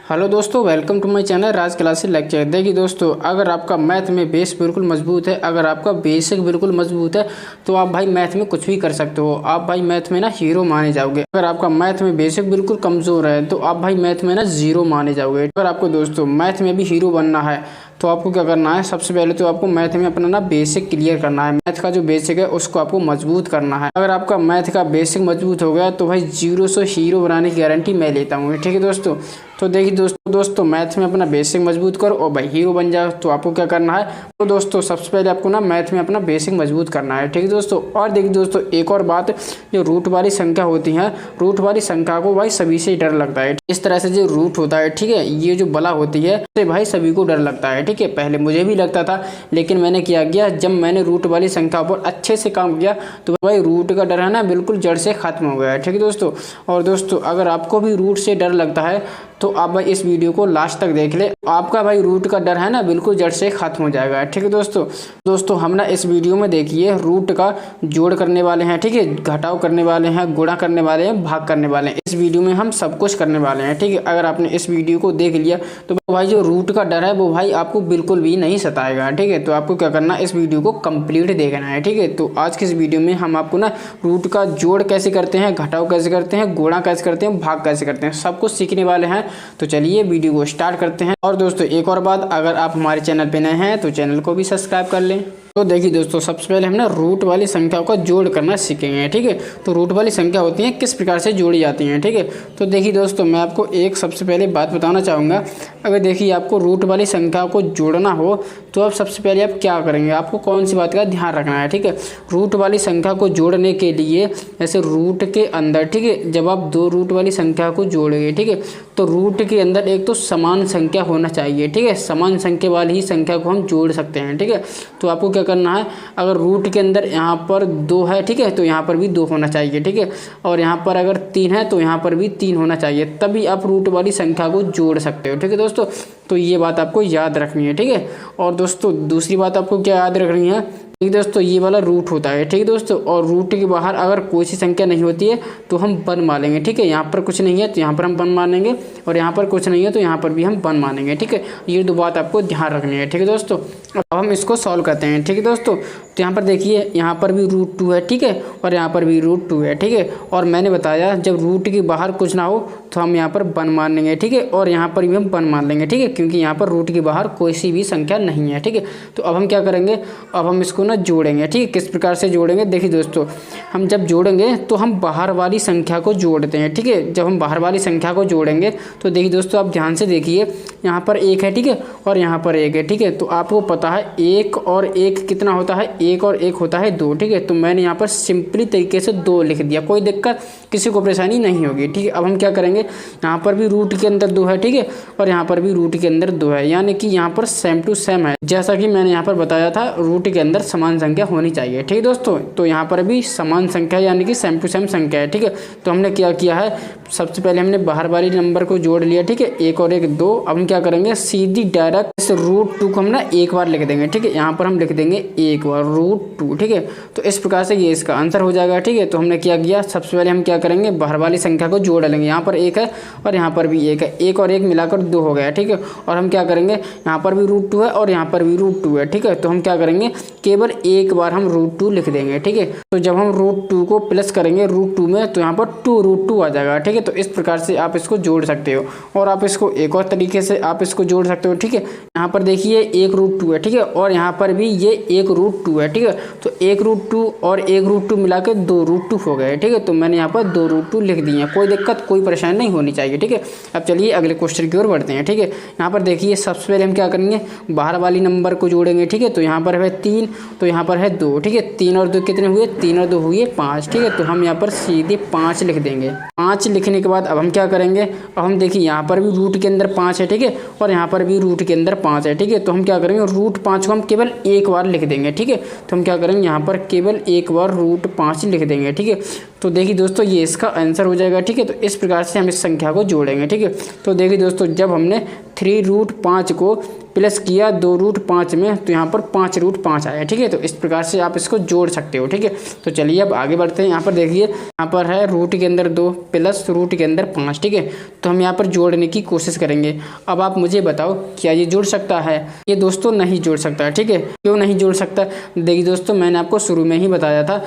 Hello दोस्तों, welcome to my channel Raj classes lecture. देखिए दोस्तों, अगर आपका मैथ में बेस बिल्कुल मजबूत है, अगर आपका बेसिक बिल्कुल मजबूत है तो आप भाई मैथ में कुछ भी कर सकते हो। आप भाई मैथ में ना हीरो माने जाओगे। अगर आपका मैथ में बेसिक बिल्कुल कमज़ोर है तो आप भाई मैथ में ना जीरो माने जाओगे। अगर आपको दोस्तों मैथ में भी हीरो बनना है तो आपको क्या करना है, सबसे पहले तो आपको मैथ में अपना ना बेसिक क्लियर करना है। मैथ का जो बेसिक है उसको आपको मजबूत करना है। अगर आपका मैथ का बेसिक मजबूत हो गया तो भाई जीरो से हीरो बनाने की गारंटी मैं लेता हूँ। ठीक है दोस्तों, तो देखिए दोस्तों मैथ में अपना बेसिक मजबूत करो और भाई हीरो बन जाओ। तो आपको क्या करना है, तो दोस्तों सबसे पहले आपको ना मैथ में अपना बेसिक मजबूत करना है। ठीक है दोस्तों, और देखिए दोस्तों एक और बात, जो रूट वाली संख्या होती है, रूट वाली संख्या को भाई सभी से डर लगता है। इस तरह से जो रूट होता है, ठीक है, ये जो बला होती है इससे भाई सभी को डर लगता है। ठीक है, पहले मुझे भी लगता था, लेकिन मैंने क्या किया, जब मैंने रूट वाली संख्या पर अच्छे से काम किया तो भाई रूट का डर है ना बिल्कुल जड़ से खत्म हो गया है। ठीक है दोस्तों, और दोस्तों अगर आपको भी रूट से डर लगता है तो आप भाई इस वीडियो को लास्ट तक देख ले, आपका भाई रूट का डर है ना बिल्कुल जड़ से खत्म हो जाएगा। ठीक है दोस्तों हम ना इस वीडियो में देखिए रूट का जोड़ करने वाले हैं, ठीक है, घटाव करने वाले हैं, गुणा करने वाले हैं, भाग करने वाले हैं। इस वीडियो में हम सब कुछ करने वाले हैं। ठीक है, अगर आपने इस वीडियो को देख लिया तो भाई जो रूट का डर है वो भाई आपको बिल्कुल भी नहीं सताएगा। ठीक है, तो आपको क्या करना है, इस वीडियो को कंप्लीट देखना है। ठीक है, तो आज की इस वीडियो में हम आपको ना रूट का जोड़ कैसे करते हैं, घटाव कैसे करते हैं, गुणा कैसे करते हैं, भाग कैसे करते हैं, सब कुछ सीखने वाले हैं। तो चलिए वीडियो को स्टार्ट करते हैं। और दोस्तों एक और बात, अगर आप हमारे चैनल पे नए हैं तो चैनल को भी सब्सक्राइब कर लें। तो देखिए दोस्तों, सबसे पहले हम ना रूट वाली संख्याओं का जोड़ करना सीखेंगे। ठीक है, तो रूट वाली संख्या होती है किस प्रकार से जोड़ी जाती हैं। ठीक है, तो देखिए दोस्तों मैं आपको एक सबसे पहले बात बताना चाहूँगा। अगर देखिए आपको रूट वाली संख्या को जोड़ना हो तो आप सबसे पहले आप क्या करेंगे, आपको कौन सी बात का ध्यान रखना है। ठीक है, रूट वाली संख्या को जोड़ने के लिए जैसे रूट के अंदर, ठीक है, जब आप दो रूट वाली संख्या को जोड़ेंगे, ठीक है, तो रूट के अंदर एक तो समान संख्या होना चाहिए। ठीक है, समान संख्या वाली ही संख्या को हम जोड़ सकते हैं। ठीक है, तो आपको क्या करना है, अगर रूट के अंदर यहाँ पर 2 है, ठीक है, तो यहाँ पर भी 2 होना चाहिए। ठीक है, और यहाँ पर अगर 3 है तो यहाँ पर भी 3 होना चाहिए, तभी आप रूट वाली संख्या को जोड़ सकते हो। ठीक है दोस्तों, तो ये बात आपको याद रखनी है। ठीक है, और दोस्तों दूसरी बात आपको क्या याद रखनी है, ठीक दोस्तों, ये वाला रूट होता है। ठीक है दोस्तों, और रूट के बाहर अगर कोई सी संख्या नहीं होती है तो हम 1 मानेंगे। ठीक है, यहाँ पर कुछ नहीं है तो यहाँ पर हम 1 मानेंगे, और यहाँ पर कुछ नहीं है तो यहाँ पर भी हम 1 मानेंगे। ठीक है, ये 2 बात आपको ध्यान रखनी है। ठीक है दोस्तों, अब हम इसको सॉल्व करते हैं। ठीक है दोस्तों, तो यहाँ पर देखिए यहाँ पर भी √2 है, ठीक है, और यहाँ पर भी √2 है। ठीक है, और मैंने बताया जब रूट के बाहर कुछ ना हो तो हम यहाँ पर 1 मान लेंगे। ठीक है, और यहाँ पर भी हम 1 मान लेंगे। ठीक है, क्योंकि यहाँ पर रूट के बाहर कोई सी भी संख्या नहीं है। ठीक है, तो अब हम क्या करेंगे, अब हम इसको ना जोड़ेंगे। ठीक है, किस प्रकार से जोड़ेंगे, देखिए दोस्तों हम जब जोड़ेंगे तो हम बाहर वाली संख्या को जोड़ते हैं। ठीक है, जब हम बाहर वाली संख्या को जोड़ेंगे तो देखिए दोस्तों आप ध्यान से देखिए, यहाँ पर 1 है, ठीक है, और यहाँ पर 1 है। ठीक है, तो आपको पता है 1 और 1 कितना होता है, 1 और 1 होता है 2। ठीक है, तो मैंने यहाँ पर सिंपली तरीके से 2 लिख दिया, कोई दिक्कत किसी को परेशानी नहीं होगी। ठीक है, अब हम क्या करेंगे, यहाँ पर भी रूट के अंदर 2 है, ठीक है, और यहाँ पर भी रूट के अंदर 2 है, यानी कि यहाँ पर सेम टू सेम है। जैसा कि मैंने यहाँ पर बताया था रूट के अंदर समान संख्या होनी चाहिए। ठीक है दोस्तों, तो यहाँ पर भी समान संख्या यानी कि सेम टू सेम संख्या है। ठीक है, तो हमने क्या किया है, सबसे पहले हमने बाहर वाली नंबर को जोड़ लिया। ठीक है, 1 और 1 2। अब हम क्या करेंगे, सीधी डायरेक्ट इस √2 को हम ना एक बार लिख देंगे। ठीक है, यहाँ पर हम लिख देंगे एक बार √2। ठीक है, तो इस प्रकार से ये इसका आंसर हो जाएगा। ठीक है, तो हमने क्या किया, सबसे पहले हम क्या करेंगे, बाहर वाली संख्या को जोड़ लेंगे। यहाँ पर 1 है और यहाँ पर भी 1 है, 1 और 1 मिलाकर 2 हो गया। ठीक है, और हम क्या करेंगे, यहाँ पर भी √2 है और यहाँ पर भी √2 है। ठीक है, तो हम क्या करेंगे, केवल एक बार हम √2 लिख देंगे। ठीक है, तो जब हम √2 को प्लस करेंगे √2 में तो यहाँ पर 2√2 आ जाएगा। ठीक है, तो इस प्रकार से आप इसको जोड़ सकते हो, और आप इसको एक और तरीके से आप इसको जोड़ सकते हो। ठीक है, यहाँ पर देखिए 1 √2 है, ठीक है, और यहाँ पर भी ये 1 √2 है। ठीक है, तो 1 √2 और 1 √2 मिलाकर 2 √2 हो गए। ठीक है, तो मैंने यहाँ पर 2 √2 लिख दिए, कोई दिक्कत कोई परेशानी नहीं होनी चाहिए। ठीक है, अब चलिए अगले क्वेश्चन की ओर बढ़ते हैं। ठीक है, यहाँ पर देखिए सबसे पहले हम क्या करेंगे, बाहर वाली नंबर को जोड़ेंगे। ठीक है, तो यहाँ पर है 3 तो यहाँ पर है 2। ठीक है, 3 और 2 कितने हुए, 3 और 2 हुए 5। ठीक है, तो हम यहाँ पर सीधे 5 लिख देंगे। 5 लिखने के बाद अब हम क्या करेंगे, अब हम देखिए यहाँ पर भी रूट के अंदर 5 है, ठीक है, और यहाँ पर भी रूट के अंदर 5 है। ठीक है, तो हम क्या करेंगे, √5 को हम केवल एक बार लिख देंगे। ठीक है, तो हम क्या करेंगे, यहाँ पर केवल एक बार √5 लिख देंगे। ठीक है, तो देखिए दोस्तों ये इसका आंसर हो जाएगा। ठीक है, तो इस प्रकार से हम इस संख्या को जोड़ेंगे। ठीक है, तो देखिए दोस्तों जब हमने 3√5 को प्लस किया 2√5 में, तो यहाँ पर 5√5 आया। ठीक है, तो इस प्रकार से आप इसको जोड़ सकते हो। ठीक है, तो चलिए अब आगे बढ़ते हैं। यहाँ पर देखिए, यहाँ पर है रूट के अंदर 2 प्लस रूट के अंदर 5। ठीक है, तो हम यहाँ पर जोड़ने की कोशिश करेंगे। अब आप मुझे बताओ क्या ये जुड़ सकता है? ये दोस्तों नहीं जुड़ सकता। ठीक है, क्यों नहीं जुड़ सकता? देखिए दोस्तों, मैंने आपको शुरू में ही बताया था,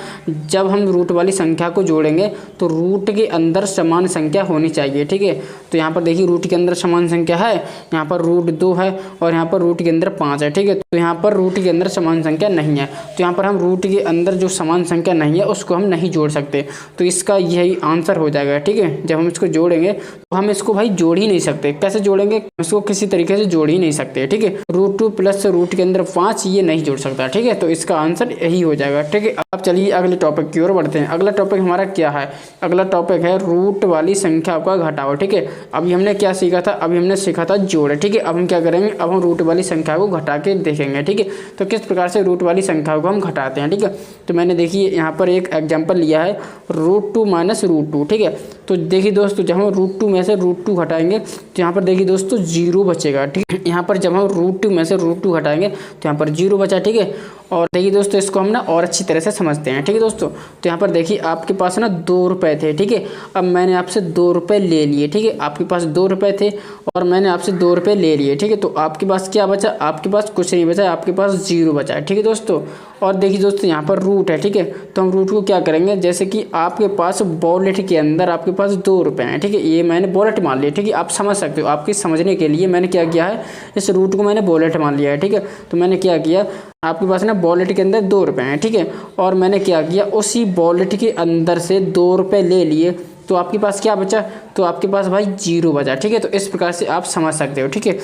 जब हम रूट वाली संख्या को जोड़ेंगे तो रूट के अंदर समान संख्या होनी चाहिए। ठीक है, तो यहाँ पर देखिए रूट के अंदर समान संख्या है, यहाँ पर √2 है और यहाँ पर रूट के अंदर 5 है। ठीक है, तो यहाँ पर रूट के अंदर समान संख्या नहीं है, तो यहाँ पर हम रूट के अंदर जो समान संख्या नहीं है उसको हम नहीं जोड़ सकते। तो इसका यही आंसर हो जाएगा। ठीक है, जब हम इसको जोड़ेंगे तो हम इसको भाई जोड़ ही नहीं सकते। कैसे जोड़ेंगे? इसको किसी तरीके से जोड़ ही नहीं सकते। ठीक है, √2 प्लस रूट के अंदर 5 ये नहीं जोड़ सकता। ठीक है, तो इसका आंसर यही हो जाएगा। ठीक है, अब चलिए अगले टॉपिक की ओर बढ़ते हैं। अगला टॉपिक हमारा क्या है? अगला टॉपिक है रूट वाली संख्या का घटाव। ठीक है, अभी हमने क्या सीखा था? अभी हमने सीखा था जोड़। ठीक है, अब हम क्या करेंगे? अब हम रूट वाली संख्या को घटा के देखेंगे। ठीक है, तो किस प्रकार से रूट वाली संख्या को हम घटाते हैं। ठीक है, तो मैंने देखिए यहाँ पर एक एग्जाम्पल लिया है, √2 माइनस √2। ठीक है, तो देखिए दोस्तों, जब हम √2 में से √2 घटाएंगे तो यहाँ पर देखिए दोस्तों 0 बचेगा। ठीक है, यहाँ पर जब हम √2 में से √2 घटाएंगे तो यहाँ पर 0 बचा। ठीक है, और देखिए दोस्तों, इसको हम ना और अच्छी तरह से समझते हैं। ठीक है दोस्तों, तो यहाँ पर देखिए आपके पास ना 2 रुपये थे। ठीक है, अब मैंने आपसे 2 रुपये ले लिए। ठीक है, आपके पास 2 रुपये थे और मैंने आपसे 2 रुपये ले लिए। ठीक है, तो आपके पास क्या बचा? आपके पास कुछ नहीं बचा, आपके पास 0 बचा है। ठीक है दोस्तों, और देखिए दोस्तों यहाँ पर रूट है। ठीक है, तो हम रूट को क्या करेंगे? जैसे कि आपके पास वॉलेट के अंदर आपके पास 2 रुपये हैं। ठीक है, ये मैंने वॉलेट मान लिया। ठीक है, आप समझ सकते हो, आपके समझने के लिए मैंने क्या किया है, इस रूट को मैंने वॉलेट मान लिया है। ठीक है, तो मैंने क्या किया, आपके पास ना वॉलेट के अंदर 2 रुपये हैं। ठीक है, और मैंने क्या किया, उसी वॉलेट के अंदर से 2 रुपये ले लिए, तो आपके पास क्या बचा? तो आपके पास भाई 0 बचा। ठीक है, तो इस प्रकार से आप समझ सकते हो। ठीक है,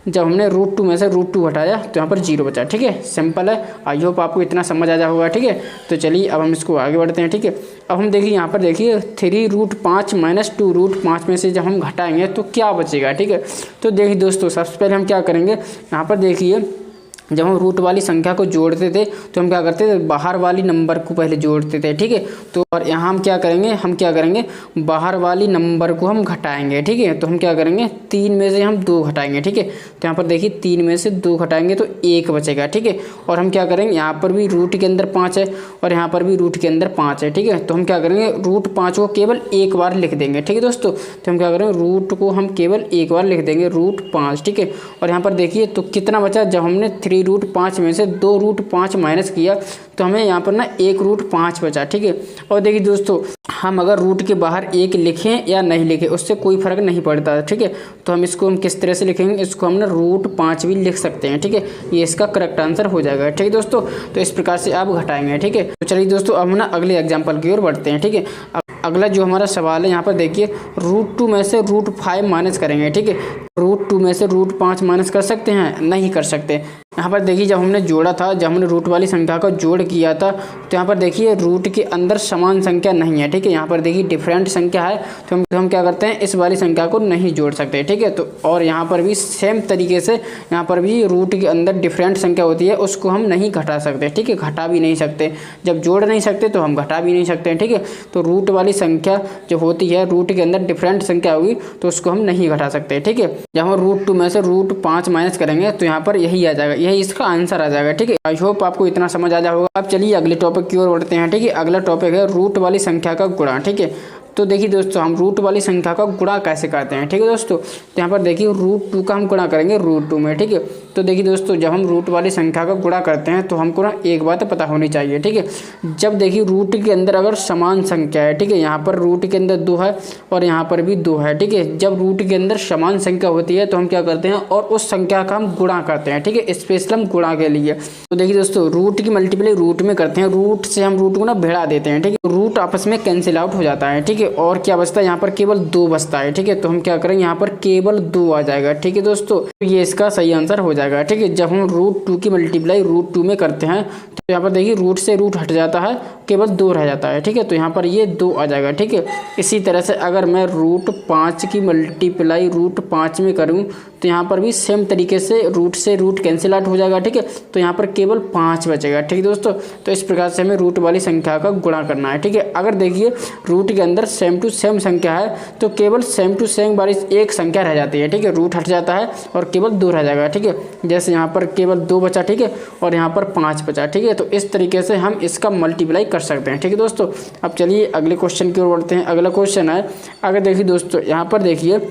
जब हमने √2 में से √2 हटाया तो यहाँ पर 0 बचा। ठीक है, सिंपल है। आई होप आपको इतना समझ आ जा होगा। ठीक है, तो चलिए अब हम इसको आगे बढ़ते हैं। ठीक है, अब हम देखिए यहाँ पर देखिए 3√5 माइनस 2√5 में से जब हम घटाएंगे तो क्या बचेगा। ठीक है, तो देखिए दोस्तों, सबसे पहले हम क्या करेंगे, यहाँ पर देखिए जब हम रूट वाली संख्या को जोड़ते थे तो हम क्या करते थे, बाहर वाली नंबर को पहले जोड़ते थे। ठीक है, तो और यहाँ हम क्या करेंगे, बाहर वाली नंबर को हम घटाएंगे। ठीक है, तो हम क्या करेंगे, 3 में से हम 2 घटाएंगे। ठीक है, तो यहाँ पर देखिए 3 में से 2 घटाएंगे तो 1 बचेगा। ठीक है, और हम क्या करेंगे, यहाँ पर भी रूट के अंदर 5 है और यहाँ पर भी रूट के अंदर 5 है। ठीक है, तो हम क्या करेंगे, √5 को केवल एक बार लिख देंगे। ठीक है दोस्तों, तो हम क्या करेंगे, रूट को हम केवल एक बार लिख देंगे, √5। ठीक है, और यहाँ पर देखिए तो कितना बचा, जब हमने 3√5 में से 2√5 माइनस किया तो हमें यहाँ पर ना 1√5 बचा। ठीक है, और देखिए दोस्तों, हम अगर रूट के बाहर 1 लिखें या नहीं लिखें उससे कोई फर्क नहीं पड़ता। ठीक है, तो हम इसको किस तरह से लिखेंगे, इसको हम ना √5 भी लिख सकते हैं। ठीक है, ये इसका करेक्ट आंसर हो जाएगा। ठीक है दोस्तों, तो इस प्रकार से आप घटाएंगे। ठीक है, तो चलिए दोस्तों, अब हम ना अगले एग्जाम्पल की ओर बढ़ते हैं। ठीक है, अगला जो हमारा सवाल है, यहाँ पर देखिए √2 में से √5 माइनस करेंगे। ठीक है, √2 में से √5 माइनस कर सकते हैं? नहीं कर सकते। यहाँ पर देखिए जब हमने जोड़ा था, जब हमने रूट वाली संख्या का जोड़ किया था तो यहाँ पर देखिए रूट के अंदर समान संख्या नहीं है। ठीक है, यहाँ पर देखिए डिफरेंट संख्या है, तो हम क्या करते हैं, इस वाली संख्या को नहीं जोड़ सकते। ठीक है, तो और यहाँ पर भी सेम तरीके से यहाँ पर भी रूट के अंदर डिफरेंट संख्या होती है, उसको हम नहीं घटा सकते। ठीक है, घटा भी नहीं सकते, जब जोड़ नहीं सकते तो हम घटा भी नहीं सकते। ठीक है, तो रूट वाली संख्या जो होती है, रूट के अंदर डिफरेंट संख्या होगी तो उसको हम नहीं घटा सकते। ठीक है, जब हम √2 में से √5 माइनस करेंगे तो यहाँ पर यही आ जाएगा, यही इसका आंसर आ जाएगा। ठीक है, आई होप आपको इतना समझ आ जाएगा। अब चलिए अगले टॉपिक की ओर बढ़ते हैं। ठीक है, अगला टॉपिक है रूट वाली संख्या का गुणा। ठीक है, तो देखिए दोस्तों, हम रूट वाली संख्या का गुणा कैसे करते हैं। ठीक है दोस्तों, तो यहाँ पर देखिए √2 का हम गुणा करेंगे √2 में। ठीक है, तो देखिए दोस्तों, जब हम रूट वाली संख्या का गुणा करते हैं तो हमको ना एक बात पता होनी चाहिए। ठीक है, जब देखिए रूट के अंदर अगर समान संख्या है, ठीक है, यहाँ पर रूट के अंदर 2 है और यहाँ पर भी 2 है। ठीक है, जब रूट के अंदर समान संख्या होती है तो हम क्या करते हैं, और उस संख्या का हम गुणा करते हैं। ठीक है, स्पेशल हम गुणा के लिए, तो देखिए दोस्तों, रूट की मल्टीप्लाई रूट में करते हैं, रूट से हम रूट को ना भिड़ा देते हैं। ठीक है, रूट आपस में कैंसिल आउट हो जाता है। ठीक है, और क्या बचता है, यहाँ पर केवल 2 बचता है। ठीक है, तो हम क्या करेंगे, यहाँ पर केवल 2 आ जाएगा। ठीक है दोस्तों, ये इसका सही आंसर हो जाएगा। ठीक है, जब हम √2 की मल्टीप्लाई √2 में करते हैं तो यहाँ पर देखिए रूट से रूट हट जाता है, केवल 2 रह जाता है। ठीक है, तो यहाँ पर ये 2 आ जाएगा। ठीक है, इसी तरह से अगर मैं रूट 5 की मल्टीप्लाई रूट 5 में करूँ तो यहाँ पर भी सेम तरीके से रूट कैंसिल आउट हो जाएगा। ठीक है, तो यहाँ पर केवल 5 बचेगा। ठीक है दोस्तों, तो इस प्रकार से हमें रूट वाली संख्या का गुणा करना है। ठीक है, अगर देखिए रूट के अंदर सेम टू सेम संख्या है तो केवल सेम टू सेम वाली एक संख्या रह जाती है। ठीक है, रूट हट जाता है और केवल 2 रह जाएगा। ठीक है, जैसे यहाँ पर केवल 2 बचा। ठीक है, और यहाँ पर 5 बचा। ठीक है, तो इस तरीके से हम इसका मल्टीप्लाई कर सकते हैं। ठीक है दोस्तों, अब चलिए अगले क्वेश्चन की ओर बढ़ते हैं। अगला क्वेश्चन है, अगर देखिए दोस्तों यहाँ पर देखिए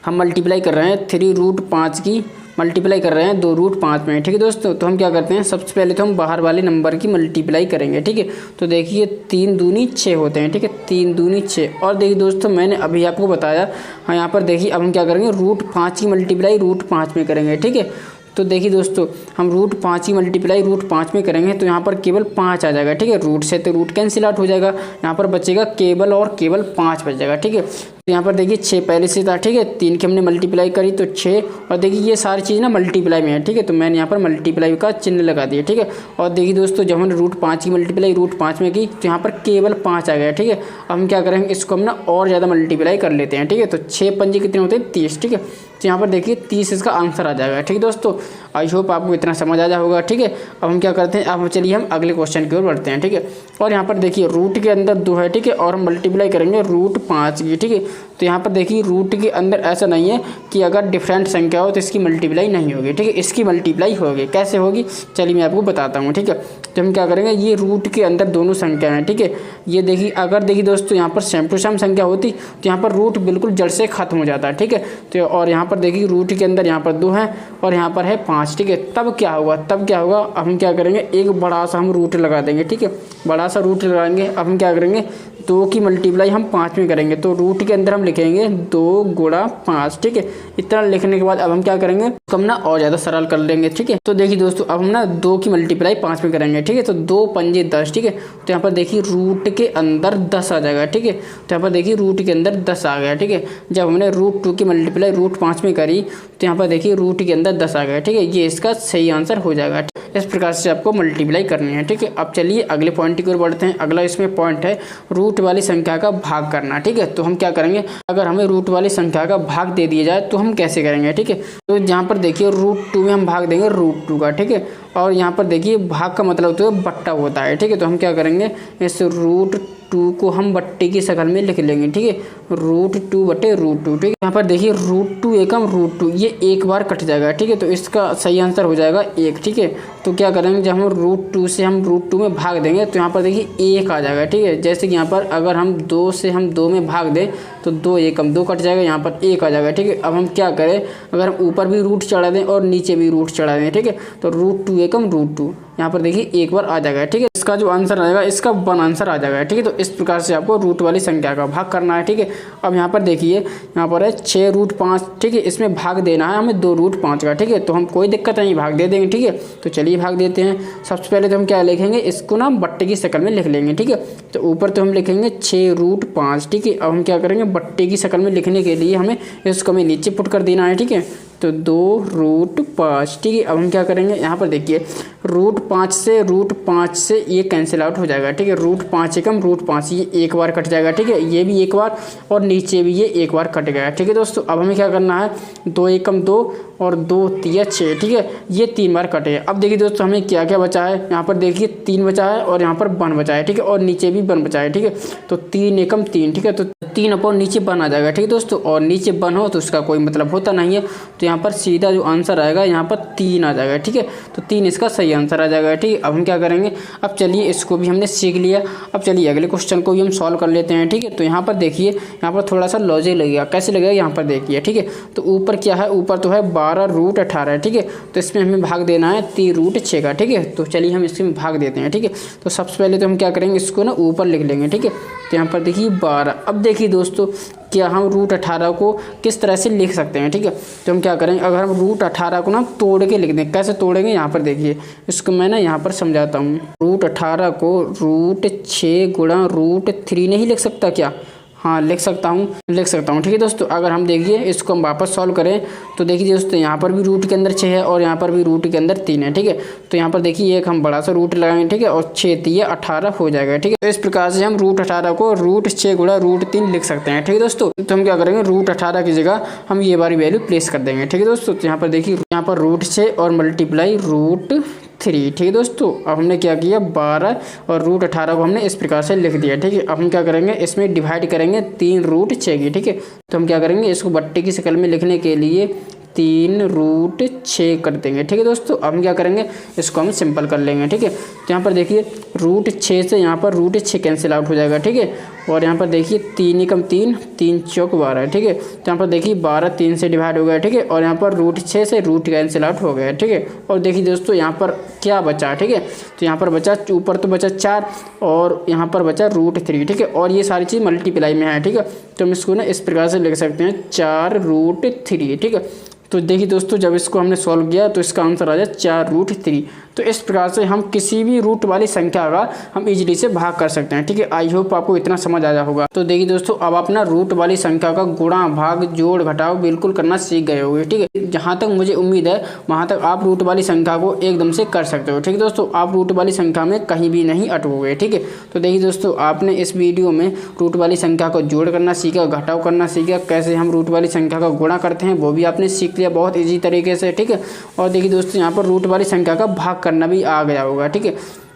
हम मल्टीप्लाई कर रहे हैं 3 रूट 5 की मल्टीप्लाई कर रहे हैं 2 रूट 5 में। ठीक है दोस्तों, तो हम क्या करते हैं, सबसे पहले तो हम बाहर वाले नंबर की मल्टीप्लाई करेंगे। ठीक है, तो देखिए 3 दूनी 6 होते हैं। ठीक है, 3 दूनी 6। और देखिए दोस्तों मैंने अभी आपको बताया, हाँ यहाँ पर देखिए अब हम क्या करेंगे, रूट 5 की मल्टीप्लाई रूट 5 में करेंगे। ठीक है, तो देखिए दोस्तों हम रूट 5 की मल्टीप्लाई रूट 5 में करेंगे तो यहाँ पर केवल 5 आ जाएगा। ठीक है, रूट से तो रूट कैंसिल आउट हो जाएगा, यहाँ पर बचेगा केवल और केवल 5 बच जाएगा। ठीक है, तो यहाँ पर देखिए 6 पहले से था। ठीक है, 3 की हमने मल्टीप्लाई करी तो 6, और देखिए ये सारी चीज़ ना मल्टीप्लाई में है। ठीक है, तो मैंने यहाँ पर मल्टीप्लाई का चिन्ह लगा दिया। ठीक है, और देखिए दोस्तों जब हमने रूट 5 की मल्टीप्लाई रूट 5 में की तो यहाँ पर केवल 5 आ गया। ठीक है, अब हम क्या करेंगे, इसको हम ना और ज़्यादा मल्टीप्लाई कर लेते हैं। ठीक है, तो 6 पंजे कितने होते हैं, 30। ठीक है, तो यहाँ पर देखिए 30 इसका आंसर आ जाएगा। ठीक है दोस्तों, आई होप आपको इतना समझ आ जाए होगा। ठीक है, अब हम क्या करते हैं, अब चलिए हम अगले क्वेश्चन की ओर बढ़ते हैं। ठीक है, और यहाँ पर देखिए रूट के अंदर 2 है। ठीक है, और हम मल्टीप्लाई करेंगे रूट 5 की। ठीक है, तो यहाँ पर देखिए रूट के अंदर ऐसा नहीं है कि अगर डिफरेंट संख्या हो तो इसकी मल्टीप्लाई नहीं होगी। ठीक है, इसकी मल्टीप्लाई होगी। कैसे होगी, चलिए मैं आपको बताता हूँ। ठीक है, तो हम क्या करेंगे, ये रूट के अंदर दोनों संख्या हैं। ठीक है, ये देखिए अगर देखिए दोस्तों यहाँ पर सेम टू सेम संख्या होती तो यहाँ पर रूट बिल्कुल जड़ से खत्म हो जाता है। ठीक है, तो और यहाँ पर देखिए रूट के अंदर यहाँ पर 2 है और यहाँ पर है 5। ठीक है, तब क्या होगा, अब हम क्या करेंगे, एक बड़ा सा हम रूट लगा देंगे। ठीक है, बड़ा सा रूट लगाएंगे। अब हम क्या करेंगे, 2 की मल्टीप्लाई हम 5 में करेंगे तो रूट के अंदर हम लिखेंगे 2 गुणा 5। ठीक है, इतना लिखने के बाद अब हम क्या करेंगे, हम ना और ज़्यादा सरल कर लेंगे। ठीक है, तो देखिए दोस्तों अब हम ना 2 की मल्टीप्लाई 5 में करेंगे। ठीक है, तो 2 पंजे 10। ठीक है, तो यहाँ पर देखिए रूट के अंदर 10 आ जाएगा। ठीक है, तो यहाँ पर देखिए रूट के अंदर 10 आ गया। ठीक है, जब हमने रूट 2 की मल्टीप्लाई रूट 5 में करी तो यहाँ पर देखिए रूट के अंदर 10 आ गया। ठीक है, ये इसका सही आंसर हो जाएगा। इस प्रकार से आपको मल्टीप्लाई करनी है। ठीक है, अब चलिए अगले पॉइंट की ओर बढ़ते हैं। अगला इसमें पॉइंट है रूट वाली संख्या का भाग करना। ठीक है, तो हम क्या करेंगे, अगर हमें रूट वाली संख्या का भाग दे दिया जाए तो हम कैसे करेंगे। ठीक है, तो यहाँ पर देखिए रूट 2 में हम भाग देंगे रूट 2 का। ठीक है, और यहाँ पर देखिए भाग का मतलब तो बट्टा होता है। ठीक है, तो हम क्या करेंगे, इस रूट 2 को हम बट्टे की शक्ल में लिख लेंगे। ठीक है, रूट 2 बटे रूट 2। ठीक है, यहाँ पर देखिए रूट 2 एकम रूट 2, ये एक बार कट जाएगा। ठीक है, तो इसका सही आंसर हो जाएगा 1। ठीक है, तो क्या करेंगे, जब हम रूट 2 से हम रूट 2 में भाग देंगे तो यहाँ पर देखिए 1 आ जाएगा। ठीक है, जैसे कि यहाँ पर अगर हम 2 से हम 2 में भाग दें तो 2 एकम 2 कट जाएगा, यहाँ पर 1 आ जाएगा। ठीक है, अब हम क्या करें, अगर हम ऊपर भी रूट चढ़ा दें और नीचे भी रूट चढ़ा दें, ठीक है, तो रूट 2 एकम रूट 2 यहाँ पर देखिए एक बार आ जाएगा। ठीक है, इसका जो आंसर आएगा इसका 1 आंसर आ जाएगा। ठीक है, तो इस प्रकार से आपको रूट वाली संख्या का भाग करना है। ठीक है, अब यहाँ पर देखिए यहाँ पर है 6 रूट 5। ठीक है, इसमें भाग देना है हमें 2 रूट 5 का। ठीक है, तो हम कोई दिक्कत नहीं, भाग दे देंगे। ठीक है, तो चलिए भाग देते हैं। सबसे पहले तो हम क्या लिखेंगे, इसको ना बट्टे की शक्ल में लिख लेंगे। ठीक है, तो ऊपर तो हम लिखेंगे 6 रूट 5। ठीक है, अब हम क्या करेंगे, बट्टे की शक्ल में लिखने के लिए हमें इसको हमें नीचे पुट कर देना है। ठीक है, तो 2 रूट 5। ठीक है, अब हम क्या करेंगे, यहाँ पर देखिए रूट 5 से ये कैंसिल आउट हो जाएगा। ठीक है, रूट 5 एकम रूट 5, ये एक बार कट जाएगा। ठीक है, ये भी एक बार और नीचे भी ये एक बार कट गया। ठीक है दोस्तों, अब हमें क्या करना है, 2 एकम 2 और 2 3 6। ठीक है, ये 3 बार कटे। अब देखिए दोस्तों हमें क्या क्या बचा है, यहाँ पर देखिए 3 बचा है और यहाँ पर 1 बचा है। ठीक है, और नीचे भी 1 बचा है। ठीक है, तो 3 एकम 3। ठीक है, तो 3 अपॉन नीचे 1 आ जाएगा। ठीक है दोस्तों, और नीचे 1 हो तो उसका कोई मतलब होता नहीं है, तो यहाँ पर सीधा जो आंसर आएगा यहाँ पर 3 आ जाएगा। ठीक है, तो 3 इसका सही आंसर आ जाएगा। ठीक है, अब हम क्या करेंगे, अब चलिए इसको भी हमने सीख लिया। अब चलिए अगले क्वेश्चन को भी हम सॉल्व कर लेते हैं। ठीक है, तो यहाँ पर देखिए यहाँ पर थोड़ा सा लॉजिक लगेगा। कैसे लगेगा, यहाँ पर देखिए। ठीक है, तो ऊपर क्या है, ऊपर तो है 12 रूट 18। ठीक है, तो इसमें हमें भाग देना है 3 रूट 6 का। ठीक है, तो चलिए हम इसमें भाग देते हैं। ठीक है, तो सबसे पहले तो हम क्या करेंगे, इसको ना ऊपर लिख लेंगे। ठीक है, तो यहाँ पर देखिए 12। अब देखिए दोस्तों क्या हम रूट 18 को किस तरह से लिख सकते हैं। ठीक है, तो हम क्या करेंगे, अगर हम रूट 18 को ना तोड़ के लिख दें, कैसे तोड़ेंगे, यहाँ पर देखिए, इसको मैं ना यहाँ पर समझाता हूँ। रूट 18 को रूट 6 गुणा रूट 3 नहीं लिख सकता क्या, हाँ लिख सकता हूँ ठीक है दोस्तों। अगर हम देखिए इसको हम वापस सॉल्व करें तो देखिए दोस्तों यहाँ पर भी रूट के अंदर 6 है और यहाँ पर भी रूट के अंदर 3 है, ठीक है। तो यहाँ पर देखिए एक हम बड़ा सा रूट लगाएंगे, ठीक है, और 6 3 18 हो जाएगा, ठीक है। तो इस प्रकार से हम रूट 18 को रूट 6 गुणा रूट 3 लिख सकते हैं, ठीक है दोस्तों। तो हम क्या करेंगे, रूट 18 की जगह हम ये वाली वैल्यू प्लेस कर देंगे, ठीक है दोस्तों। तो यहाँ पर देखिए यहाँ पर रूट 6 और मल्टीप्लाई रूट 3, ठीक है दोस्तों। अब हमने क्या किया 12 और रूट 18 को हमने इस प्रकार से लिख दिया, ठीक है। अब हम क्या करेंगे, इसमें डिवाइड करेंगे 3 रूट 6 की, ठीक है। तो हम क्या करेंगे, इसको बट्टे की शक्ल में लिखने के लिए 3 रूट 6 कर देंगे, ठीक है दोस्तों। अब हम क्या करेंगे, इसको हम सिंपल कर लेंगे, ठीक है। तो यहाँ पर देखिए रूट 6 से यहाँ पर रूट 6 कैंसिल आउट हो जाएगा, ठीक है। और यहाँ पर देखिए 3 एकम 3 3 चौक 12, ठीक है। तो यहाँ पर देखिए 12 3 से डिवाइड हो गया, ठीक है। और यहाँ पर रूट 6 से रूट कैंसिल आउट हो गया, ठीक है। और देखिए दोस्तों यहाँ पर क्या बचा, ठीक है। तो यहाँ पर बचा, ऊपर तो बचा 4 और यहाँ पर बचा रूट 3, ठीक है। और ये सारी चीज़ मल्टीप्लाई में है, ठीक है। तो हम इसको ना इस प्रकार से लिख सकते हैं 4 रूट 3, ठीक है। तो देखिए दोस्तों जब इसको हमने सॉल्व किया तो इसका आंसर आ जाए 4 रूट 3। तो इस प्रकार से हम किसी भी रूट वाली संख्या का हम इजीली से भाग कर सकते हैं, ठीक है। आई होप आपको इतना समझ आया होगा। तो देखिए दोस्तों अब आप ना रूट वाली संख्या का गुणा भाग जोड़ घटाव बिल्कुल करना सीख गए होंगे, ठीक है। जहाँ तक मुझे उम्मीद है वहाँ तक आप रूट वाली संख्या को एकदम से कर सकते हो, ठीक है दोस्तों। आप रूट वाली संख्या में कहीं भी नहीं अटकोगे, ठीक है। तो देखिए दोस्तों आपने इस वीडियो में रूट वाली संख्या को जोड़ करना सीखा, घटाव करना सीखा, कैसे हम रूट वाली संख्या का गुणा करते हैं वो भी आपने सीख लिया बहुत ईजी तरीके से, ठीक है। और देखिए दोस्तों यहाँ पर रूट वाली संख्या का भाग करना भी आ गया होगा, ठीक है।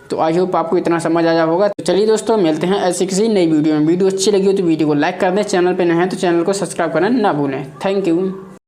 तो आई होप आपको इतना समझ आया होगा। तो चलिए दोस्तों मिलते हैं ऐसी किसी नई वीडियो में। वीडियो अच्छी लगी हो तो वीडियो को लाइक कर दें, चैनल पे नए हैं तो चैनल को सब्सक्राइब करना ना भूलें। Thank you.